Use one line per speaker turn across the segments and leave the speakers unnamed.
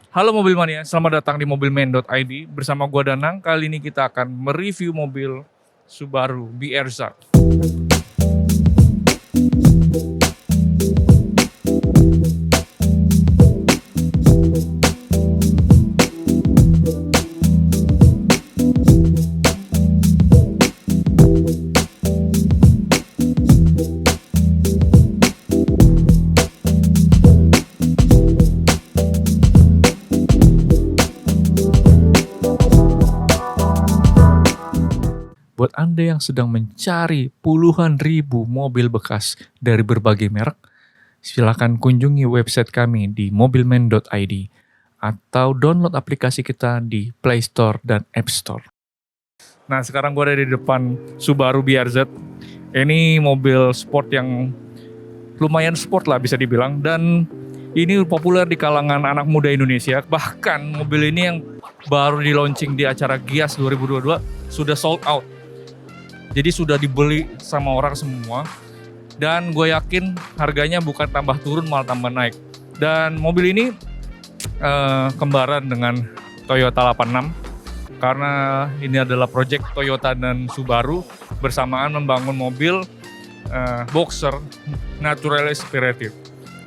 Halo Mobil Mania, selamat datang di mobilman.id. Bersama gua Danang, kali ini kita akan mereview mobil Subaru BRZ. Buat Anda yang sedang mencari puluhan ribu mobil bekas dari berbagai merek, silakan kunjungi website kami di mobilman.id atau download aplikasi kita di Play Store dan App Store. Nah, sekarang gue ada di depan Subaru BRZ. Ini mobil sport yang lumayan sport lah bisa dibilang, dan ini populer di kalangan anak muda Indonesia. Bahkan mobil ini yang baru di launching di acara Gias 2022 sudah sold out. Jadi sudah dibeli sama orang semua, dan gue yakin harganya bukan tambah turun malah tambah naik. Dan mobil ini kembaran dengan Toyota 86, karena ini adalah project Toyota dan Subaru bersamaan membangun mobil boxer naturally aspirated.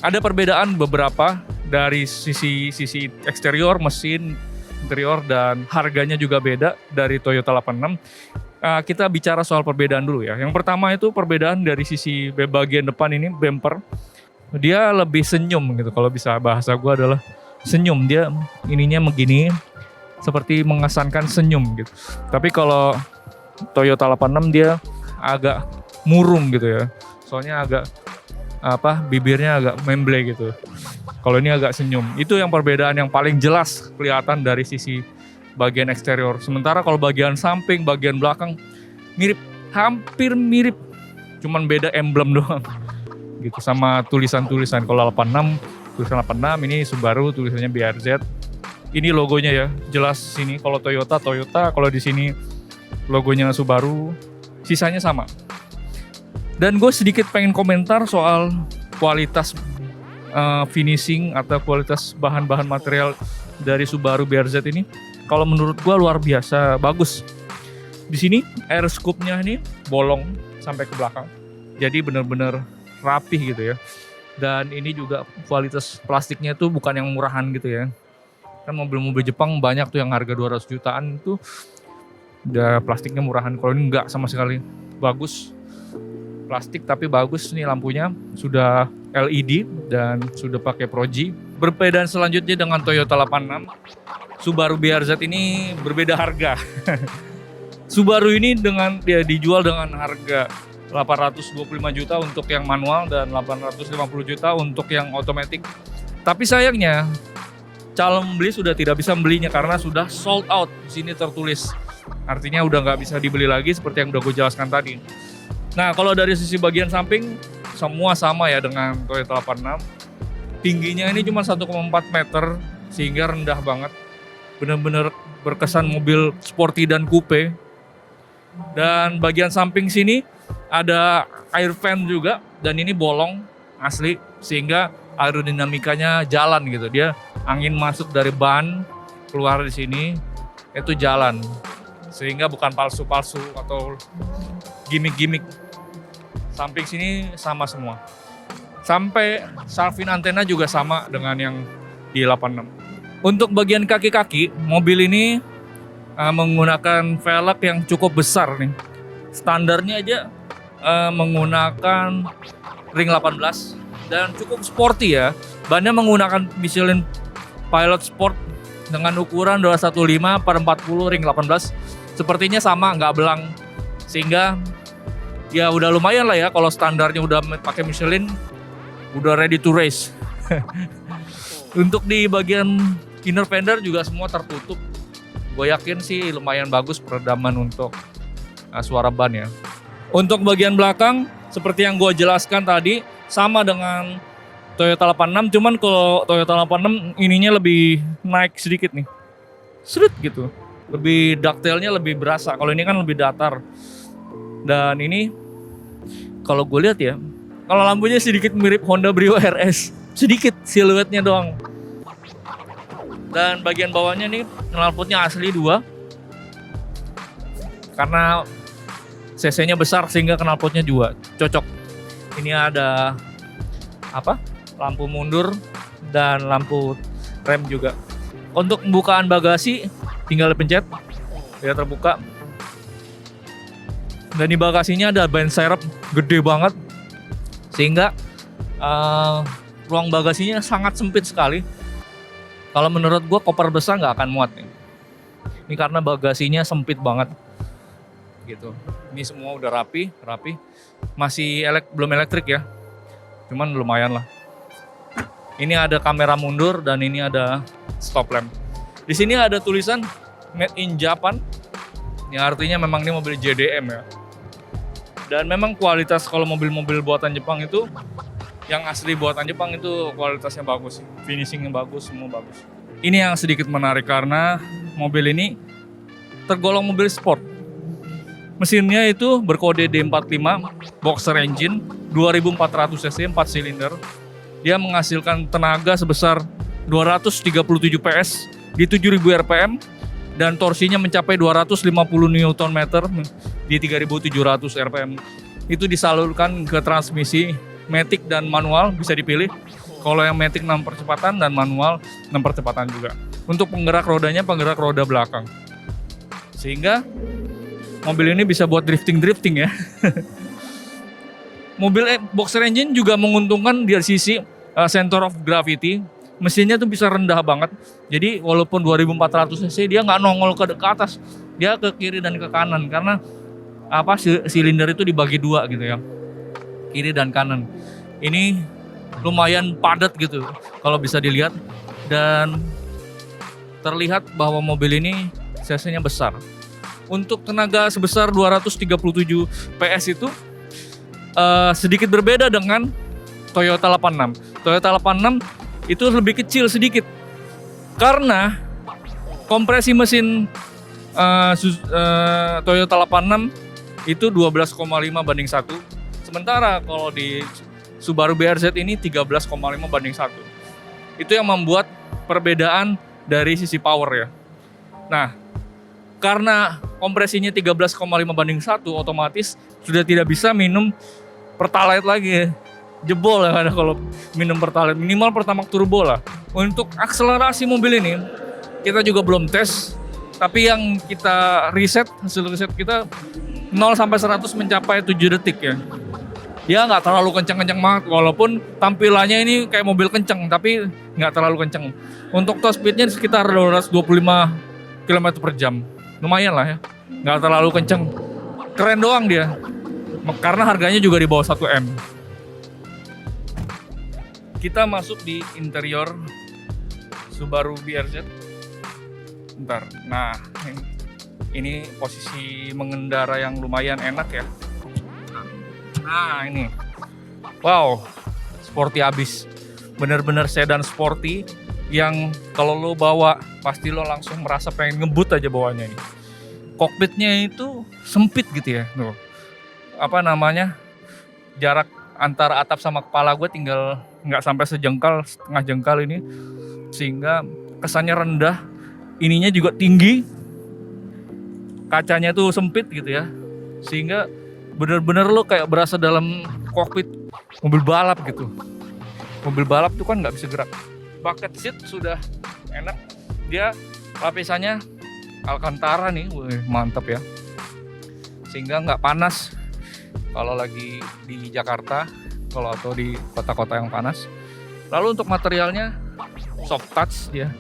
Ada perbedaan beberapa dari sisi eksterior, mesin, interior, dan harganya juga beda dari Toyota 86. Kita bicara soal perbedaan dulu ya. Yang pertama itu perbedaan dari sisi bagian depan ini, bumper. Dia lebih senyum gitu, kalau bisa bahasa gue adalah senyum. Dia ininya begini, seperti mengesankan senyum gitu. Tapi kalau Toyota 86 dia agak murung gitu ya. Soalnya agak bibirnya agak memble gitu. Kalau ini agak senyum. Itu yang perbedaan yang paling jelas kelihatan dari sisi bagian eksterior. Sementara kalau bagian samping, bagian belakang mirip, hampir mirip, cuman beda emblem doang gitu, sama tulisan-tulisan. Kalau 86 tulisan 86, ini Subaru tulisannya BRZ. Ini logonya ya, jelas sini. Kalau Toyota, kalau di sini logonya Subaru, sisanya sama. Dan gue sedikit pengen komentar soal kualitas finishing atau kualitas bahan-bahan material dari Subaru BRZ ini. Kalau menurut gue luar biasa bagus. Di sini air scoop-nya ini bolong sampai ke belakang. Jadi benar-benar rapih gitu ya. Dan ini juga kualitas plastiknya tuh bukan yang murahan gitu ya. Kan mobil-mobil Jepang banyak tuh yang harga 200 jutaan itu udah plastiknya murahan. Kalau ini enggak sama sekali. Bagus. Plastik tapi bagus nih, lampunya sudah LED dan sudah pakai Pro-G. Perbedaan selanjutnya dengan Toyota 86, Subaru BRZ ini berbeda harga. Subaru ini dia dijual dengan harga 825 juta untuk yang manual dan 850 juta untuk yang otomatis. Tapi sayangnya calon pembeli sudah tidak bisa membelinya karena sudah sold out. Di sini tertulis. Artinya udah nggak bisa dibeli lagi seperti yang udah gue jelaskan tadi. Nah, kalau dari sisi bagian samping semua sama ya dengan Toyota 86. Tingginya ini cuma 1,4 meter sehingga rendah banget. Benar-benar berkesan mobil sporty dan coupe. Dan bagian samping sini ada air vent juga, dan ini bolong asli sehingga aerodinamikanya jalan gitu. Dia angin masuk dari ban keluar di sini itu jalan. Sehingga bukan palsu-palsu atau gimmick-gimmick. Samping sini sama semua. Sampai salvin antena juga sama dengan yang di 86. Untuk bagian kaki-kaki, mobil ini menggunakan velg yang cukup besar nih. Standarnya aja menggunakan ring 18 dan cukup sporty ya. Bannya menggunakan Michelin Pilot Sport dengan ukuran 215/40 ring 18. Sepertinya sama, nggak belang. Sehingga ya udah lumayan lah ya, kalau standarnya udah pakai Michelin, udah ready to race. Untuk di bagian inner fender juga semua tertutup. Gue yakin sih lumayan bagus peredaman untuk suara ban ya. Untuk bagian belakang, seperti yang gue jelaskan tadi, sama dengan Toyota 86, cuman kalau Toyota 86 ininya lebih naik sedikit nih. Seret gitu. Lebih detailnya lebih berasa. Kalau ini kan lebih datar. Dan ini kalau gue lihat ya, kalau lampunya sedikit mirip Honda Brio RS. Sedikit siluetnya doang. Dan bagian bawahnya nih knalpotnya asli 2. Karena cc-nya besar sehingga knalpotnya 2. Cocok. Ini ada lampu mundur dan lampu rem juga. Untuk pembukaan bagasi tinggal pencet, dia terbuka. Dan di bagasinya ada ban serep gede banget sehingga ruang bagasinya sangat sempit sekali. Kalau menurut gue koper besar nggak akan muat nih. Ini karena bagasinya sempit banget gitu. Ini semua udah rapi. Masih belum elektrik ya, cuman lumayan lah. Ini ada kamera mundur dan ini ada stop lamp. Di sini ada tulisan Made in Japan. Ya artinya memang ini mobil JDM ya. Dan memang kualitas kalau mobil-mobil buatan Jepang itu, yang asli buatan Jepang itu kualitasnya bagus, finishingnya bagus, semua bagus. Ini yang sedikit menarik karena mobil ini tergolong mobil sport. Mesinnya itu berkode D45, boxer engine, 2400 cc, 4 silinder. Dia menghasilkan tenaga sebesar 237 PS di 7000 rpm dan torsinya mencapai 250 Nm di 3700 rpm. Itu disalurkan ke transmisi matic dan manual, bisa dipilih. Kalau yang matic 6 percepatan dan manual 6 percepatan juga. Untuk penggerak rodanya penggerak roda belakang. Sehingga mobil ini bisa buat drifting ya. Mobil boxer engine juga menguntungkan dari sisi center of gravity. Mesinnya tuh bisa rendah banget. Jadi walaupun 2400 cc dia nggak nongol ke atas, dia ke kiri dan ke kanan karena silinder itu dibagi 2 gitu ya, kiri dan kanan. Ini lumayan padat gitu kalau bisa dilihat, dan terlihat bahwa mobil ini cc-nya besar. Untuk tenaga sebesar 237 PS itu sedikit berbeda dengan Toyota 86. Toyota 86 itu lebih kecil sedikit karena kompresi mesin Toyota 86 itu 12,5 banding 1. Sementara kalau di Subaru BRZ ini 13,5 banding 1. Itu yang membuat perbedaan dari sisi power ya. Nah, karena kompresinya 13,5 banding 1, otomatis sudah tidak bisa minum Pertalite lagi. Jebol ya kalau minum Pertalite, minimal Pertamax turbo lah. Untuk akselerasi mobil ini kita juga belum tes, tapi yang kita hasil riset kita 0 sampai 100 mencapai 7 detik ya. Dia nggak terlalu kencang-kencang banget, walaupun tampilannya ini kayak mobil kencang, tapi nggak terlalu kencang. Untuk top speednya sekitar 225 km per jam. Lumayan lah ya, nggak terlalu kencang. Keren doang dia, karena harganya juga di bawah 1 M. Kita masuk di interior Subaru BRZ. Bentar, nah ini posisi mengendara yang lumayan enak ya. Nah ini, wow, sporty abis. Bener-bener sedan sporty yang kalau lo bawa pasti lo langsung merasa pengen ngebut aja bawahnya ini. Kokpitnya itu sempit gitu ya, tuh. Jarak antara atap sama kepala gue tinggal nggak sampai setengah jengkal ini, sehingga kesannya rendah. Ininya juga tinggi, kacanya tuh sempit gitu ya, sehingga bener-bener lo kayak berasa dalam kokpit mobil balap gitu. Mobil balap tuh kan nggak bisa gerak. Bucket seat sudah enak, dia lapisannya Alcantara nih, mantap ya, sehingga nggak panas kalau lagi di Jakarta atau di kota-kota yang panas. Lalu untuk materialnya soft touch dia,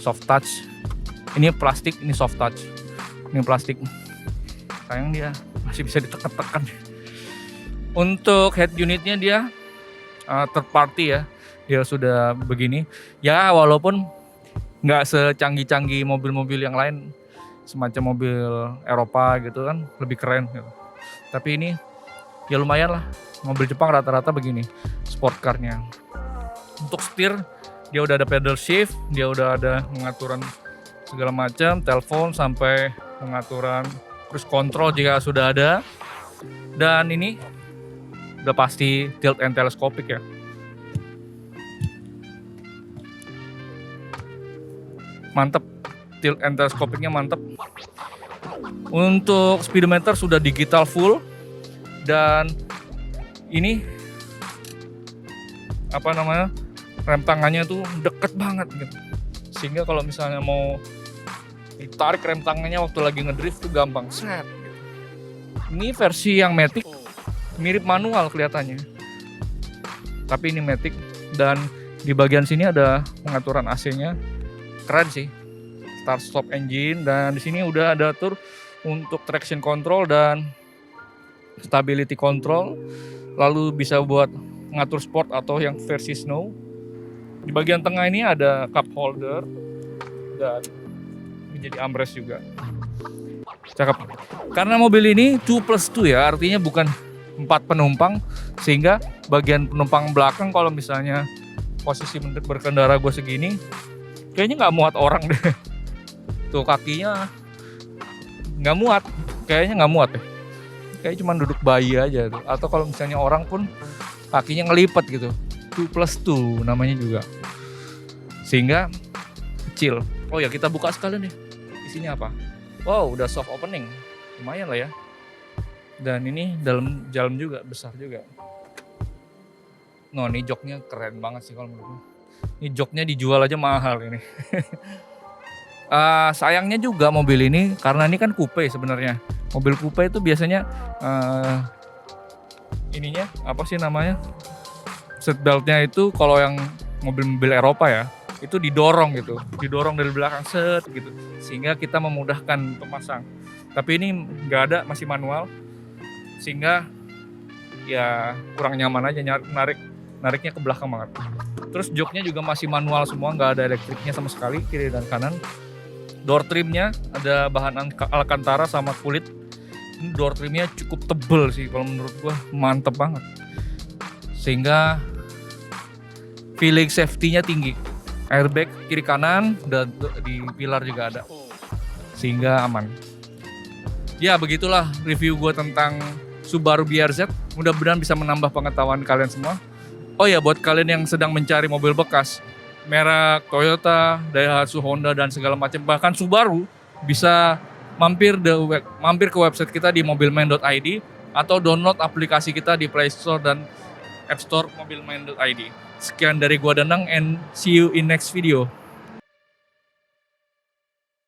soft touch. Ini plastik, ini soft touch. Ini plastik. Sayang dia masih bisa ditekan-tekan. Untuk head unitnya dia third party ya, dia sudah begini. Ya walaupun nggak secanggih-canggih mobil-mobil yang lain, semacam mobil Eropa gitu kan, lebih keren gitu. Tapi ini ya lumayan lah, mobil Jepang rata-rata begini sport car-nya. Untuk setir dia udah ada pedal shift, dia udah ada pengaturan segala macam, telepon sampai pengaturan cruise control jika sudah ada. Dan ini udah pasti tilt and telescopic ya. mantep, tilt and telescopicnya mantep. Untuk speedometer sudah digital full, dan ini rem tangannya tuh deket banget gitu, sehingga kalau misalnya mau ditarik rem tangannya waktu lagi ngedrift tuh gampang set gitu. Ini versi yang Matic, mirip manual kelihatannya, tapi ini Matic. Dan di bagian sini ada pengaturan AC-nya, keren sih, start stop engine. Dan di sini udah ada atur untuk traction control dan stability control, lalu bisa buat ngatur sport atau yang versi snow. Di bagian tengah ini ada cup holder dan menjadi armrest juga. Cakep. Karena mobil ini 2+2 ya, artinya bukan 4 penumpang, sehingga bagian penumpang belakang kalau misalnya posisi berkendara gue segini, kayaknya nggak muat orang deh. Tuh kakinya nggak muat, kayaknya nggak muat deh. Kayak cuma duduk bayi aja tuh. Atau kalau misalnya orang pun kakinya ngelipet gitu. 2+2 namanya juga, sehingga kecil. Oh ya, kita buka sekalian nih, isinya apa. Wow, udah soft opening, lumayan lah ya. Dan ini dalam juga, besar juga. No, ini joknya keren banget sih kalau menurut gue. Ini joknya dijual aja mahal ini. Sayangnya juga mobil ini, karena ini kan coupe sebenarnya. Mobil coupe itu biasanya ininya apa sih namanya? Seatbeltnya itu kalau yang mobil-mobil Eropa ya, itu didorong gitu, didorong dari belakang set gitu, sehingga kita memudahkan untuk pasang. Tapi ini nggak ada, masih manual, sehingga ya kurang nyaman aja, nariknya ke belakang banget. Terus joknya juga masih manual semua, nggak ada elektriknya sama sekali, kiri dan kanan. Door trimnya ada bahan Alcantara sama kulit. Ini door trimnya cukup tebel sih, kalau menurut gua mantep banget, sehingga feeling safety-nya tinggi. Airbag kiri kanan dan di pilar juga ada, sehingga aman. Ya begitulah review gue tentang Subaru BRZ. Mudah-mudahan bisa menambah pengetahuan kalian semua. Oh ya, buat kalian yang sedang mencari mobil bekas merek Toyota, Daihatsu, Honda dan segala macam, bahkan Subaru, bisa mampir ke website kita di mobilman.id atau download aplikasi kita di Play Store dan App Store mobilman.id. Sekian dari gua Danang, and see you in next video.